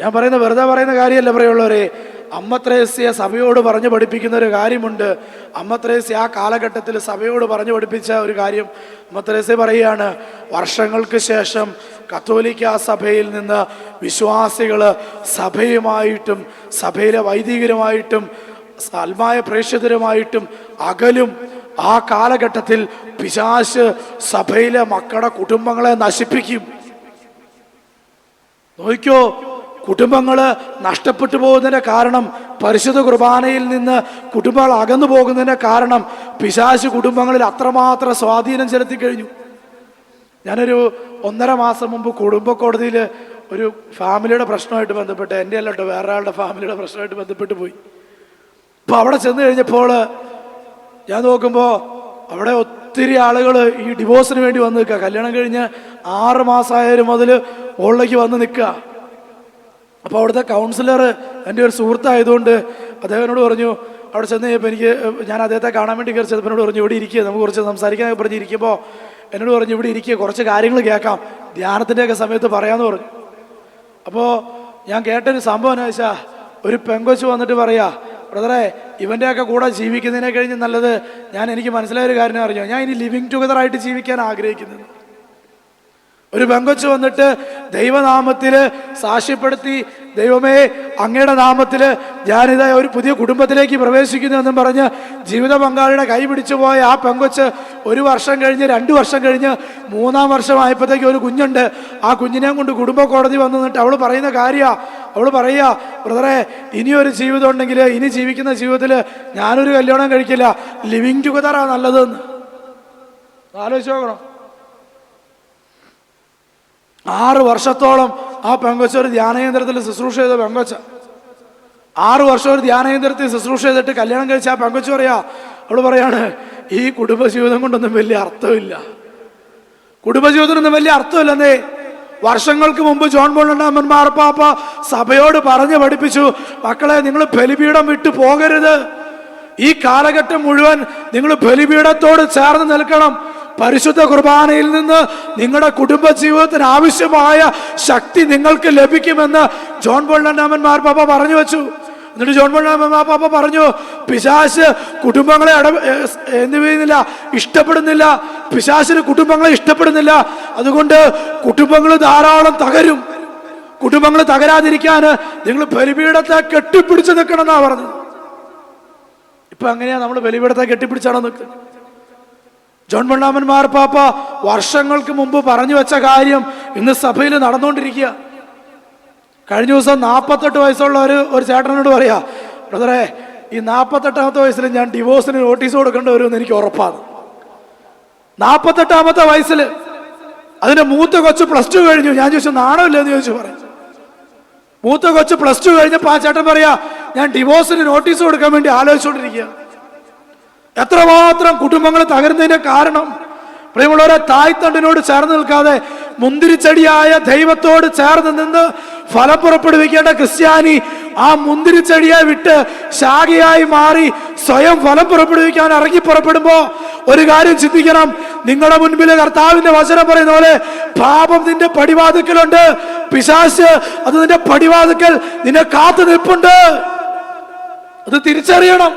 ഞാൻ പറയുന്ന വെറുതെ പറയുന്ന കാര്യമല്ല പ്രിയമുള്ളവരെ. അമ്മ ത്രേസ്യ സഭയോട് പറഞ്ഞു പഠിപ്പിക്കുന്ന ഒരു കാര്യമുണ്ട്. അമ്മ ത്രേസ്യ ആ കാലഘട്ടത്തിൽ സഭയോട് പറഞ്ഞു പഠിപ്പിച്ച ഒരു കാര്യം അമ്മ ത്രേസ്യ പറയുകയാണ്, വർഷങ്ങൾക്ക് ശേഷം കത്തോലിക്ക സഭയിൽ നിന്ന് വിശ്വാസികൾ സഭയുമായിട്ടും സഭയിലെ വൈദികരുമായിട്ടും ആത്മായ പ്രേക്ഷിതരുമായിട്ടും അകലും. ആ കാലഘട്ടത്തിൽ പിശാച് സഭയിലെ മക്കളുടെ കുടുംബങ്ങളെ നശിപ്പിക്കും. നോക്കിക്കോ, കുടുംബങ്ങൾ നഷ്ടപ്പെട്ടു പോകുന്നതിൻ്റെ കാരണം, പരിശുദ്ധ കുർബാനയിൽ നിന്ന് കുടുംബങ്ങൾ അകന്നു പോകുന്നതിൻ്റെ കാരണം പിശാച് കുടുംബങ്ങളിൽ അത്രമാത്രം സ്വാധീനം ചെലുത്തി കഴിഞ്ഞു. ഞാനൊരു 1.5 മാസം മുമ്പ് കുടുംബ കോടതിയിൽ ഒരു ഫാമിലിയുടെ പ്രശ്നമായിട്ട് ബന്ധപ്പെട്ട്, എൻ്റെ അല്ല കേട്ടോ, വേറെ ആളുടെ ഫാമിലിയുടെ പ്രശ്നമായിട്ട് ബന്ധപ്പെട്ട് പോയി. അപ്പോൾ അവിടെ ചെന്ന് കഴിഞ്ഞപ്പോൾ ഞാൻ നോക്കുമ്പോൾ അവിടെ ഒത്തിരി ആളുകൾ ഈ ഡിവോഴ്സിന് വേണ്ടി വന്ന് നിൽക്കുക. കല്യാണം കഴിഞ്ഞ് 6 മാസമായാലും മുതൽ മുകളിലേക്ക് വന്ന് നിൽക്കുക. അപ്പോൾ അവിടുത്തെ കൗൺസിലർ എൻ്റെ ഒരു സുഹൃത്തായതുകൊണ്ട് അദ്ദേഹം എന്നോട് പറഞ്ഞു, അവിടെ ചെന്ന് കഴിഞ്ഞപ്പോൾ ഞാൻ അദ്ദേഹത്തെ കാണാൻ വേണ്ടി കയറി ചെന്നപ്പോൾ എന്നോട് പറഞ്ഞു, ഇവിടെ ഇരിക്കുക, നമുക്ക് കുറച്ച് സംസാരിക്കാൻ പറഞ്ഞ് ഇരിക്കുമ്പോൾ എന്നോട് പറഞ്ഞു, ഇവിടെ ഇരിക്കുക, കുറച്ച് കാര്യങ്ങൾ കേൾക്കാം, ധ്യാനത്തിൻ്റെയൊക്കെ സമയത്ത് പറയാമെന്ന് പറഞ്ഞു. അപ്പോൾ ഞാൻ കേട്ടൊരു സംഭവം എന്ന് വെച്ചാൽ, ഒരു പെങ്കൊച്ച് വന്നിട്ട് പറയാ, ബ്രദറെ, ഇവൻ്റെയൊക്കെ കൂടെ ജീവിക്കുന്നതിനെ കഴിഞ്ഞ് നല്ലത് എനിക്ക് മനസ്സിലായൊരു കാര്യം അറിഞ്ഞോ, ഞാൻ ഇനി ലിവിങ് ടുഗദർ ആയിട്ട് ജീവിക്കാൻ ആഗ്രഹിക്കുന്നത്. ഒരു പെങ്കൊച്ച് വന്നിട്ട് ദൈവനാമത്തിൽ സാക്ഷ്യപ്പെടുത്തി, ദൈവമേ അങ്ങയുടെ നാമത്തിൽ ഞാനിതാ ഒരു പുതിയ കുടുംബത്തിലേക്ക് പ്രവേശിക്കുന്നു എന്നും പറഞ്ഞ് ജീവിത പങ്കാളിയുടെ കൈ പിടിച്ചു പോയ ആ പെങ്കൊച്ച് 1 വർഷം കഴിഞ്ഞ് 2 വർഷം കഴിഞ്ഞ് 3-ാം വർഷമായപ്പോഴത്തേക്ക് ഒരു കുഞ്ഞുണ്ട്. ആ കുഞ്ഞിനെ കൊണ്ട് കുടുംബ കോടതി വന്നു നിന്നിട്ട് അവൾ പറയുന്ന കാര്യമാണ്, അവൾ പറയുക, ബ്രദറെ, ഇനിയൊരു ജീവിതം ഉണ്ടെങ്കിൽ ഇനി ജീവിക്കുന്ന ജീവിതത്തിൽ ഞാനൊരു കല്യാണം കഴിക്കില്ല, ലിവിങ് ടുഗദറാണ് നല്ലതെന്ന്. ആലോചിച്ച് നോക്കണം. 6 വർഷത്തോളം ആ പെങ്കൊച്ച ഒരു ധ്യാനകേന്ദ്രത്തിൽ ശുശ്രൂഷ ചെയ്ത പെങ്കൊച്ച. 6 വർഷം ഒരു ധ്യാനകേന്ദ്രത്തിൽ ശുശ്രൂഷ ചെയ്തിട്ട് കല്യാണം കഴിച്ച ആ പെങ്കൊച്ച അവള് പറയാണ്, ഈ കുടുംബജീവിതം കൊണ്ടൊന്നും വലിയ അർത്ഥമില്ല, കുടുംബജീവിതത്തിനൊന്നും വലിയ അർത്ഥമില്ലെന്നേ. വർഷങ്ങൾക്ക് മുമ്പ് ജോൺ പോൾ രണ്ടാമൻ മാർപ്പാപ്പ സഭയോട് പറഞ്ഞു പഠിപ്പിച്ചു, മക്കളെ, നിങ്ങൾ ബലിപീഠം വിട്ടു പോകരുത്. ഈ കാലഘട്ടം മുഴുവൻ നിങ്ങൾ ബലിപീഠത്തോട് ചേർന്ന് നിൽക്കണം. പരിശുദ്ധ കുർബാനയിൽ നിന്ന് നിങ്ങളുടെ കുടുംബ ജീവിതത്തിന് ആവശ്യമായ ശക്തി നിങ്ങൾക്ക് ലഭിക്കുമെന്ന് ജോൺ പോൾ രണ്ടാമൻ മാർപ്പാപ്പ പറഞ്ഞു വെച്ചു. എന്നിട്ട് ജോൺ പോൾ രണ്ടാമൻ മാർപ്പാപ്പ പറഞ്ഞു, പിശാച് കുടുംബങ്ങളെ ഇഷ്ടപ്പെടുന്നില്ല, പിശാചിന് കുടുംബങ്ങളെ ഇഷ്ടപ്പെടുന്നില്ല, അതുകൊണ്ട് കുടുംബങ്ങൾ ധാരാളം തകരും. കുടുംബങ്ങൾ തകരാതിരിക്കാൻ നിങ്ങൾ ബലിപീഠത്തെ കെട്ടിപ്പിടിച്ച് നിൽക്കണം എന്നാ പറഞ്ഞത്. ഇപ്പൊ അങ്ങനെയാ നമ്മൾ ബലിപീഠത്തെ കെട്ടിപ്പിടിച്ചാണോ നിൽക്കുന്നത്? ജോൺ രണ്ടാമൻ മാർപ്പാപ്പ വർഷങ്ങൾക്ക് മുമ്പ് പറഞ്ഞു വെച്ച കാര്യം ഇന്ന് സഭയിൽ നടന്നുകൊണ്ടിരിക്കുക. കഴിഞ്ഞ ദിവസം 48 വയസ്സുള്ള ഒരു ചേട്ടനോട് പറയാ, ബ്രദറെ, ഈ 48ാമത്തെ വയസ്സിൽ ഞാൻ ഡിവോഴ്സിന് നോട്ടീസ് കൊടുക്കേണ്ടി വരുമെന്ന് എനിക്ക് ഉറപ്പാണ്. 48ാമത്തെ വയസ്സിൽ അതിന്റെ മൂത്ത കൊച്ച് +2 കഴിഞ്ഞു. ഞാൻ ചോദിച്ചു, നാണമില്ല എന്ന് ചോദിച്ചു. പറയും, മൂത്ത കൊച്ച് +2 കഴിഞ്ഞപ്പോൾ ആ ചേട്ടൻ പറയാ, ഞാൻ ഡിവോഴ്സിന് നോട്ടീസ് കൊടുക്കാൻ വേണ്ടി ആലോചിച്ചുകൊണ്ടിരിക്കുക. എത്രമാത്രം കുടുംബങ്ങൾ തകരുന്നതിന്റെ കാരണം, പ്രിയമുള്ളവരെ, തായ്തണ്ടിനോട് ചേർന്ന് നിൽക്കാതെ മുന്തിരിച്ചെടിയായ ദൈവത്തോട് ചേർന്ന് നിന്ന് ഫലം പുറപ്പെടുവിക്കേണ്ട ക്രിസ്ത്യാനി ആ മുന്തിരിച്ചെടിയെ വിട്ട് ശാഖയായി മാറി സ്വയം ഫലം പുറപ്പെടുവിക്കാൻ ഇറങ്ങി പുറപ്പെടുമ്പോ ഒരു കാര്യം ചിന്തിക്കണം. നിങ്ങളുടെ മുൻപിൽ കർത്താവിന്റെ വചനം പറയുന്ന പോലെ പാപം നിന്റെ പടിവാതിക്കലുണ്ട്, പിശാച് അത് നിന്റെ പടിവാതിക്കൽ നിന്നെ കാത്തു നിൽപ്പുണ്ട്. അത് തിരിച്ചറിയണം.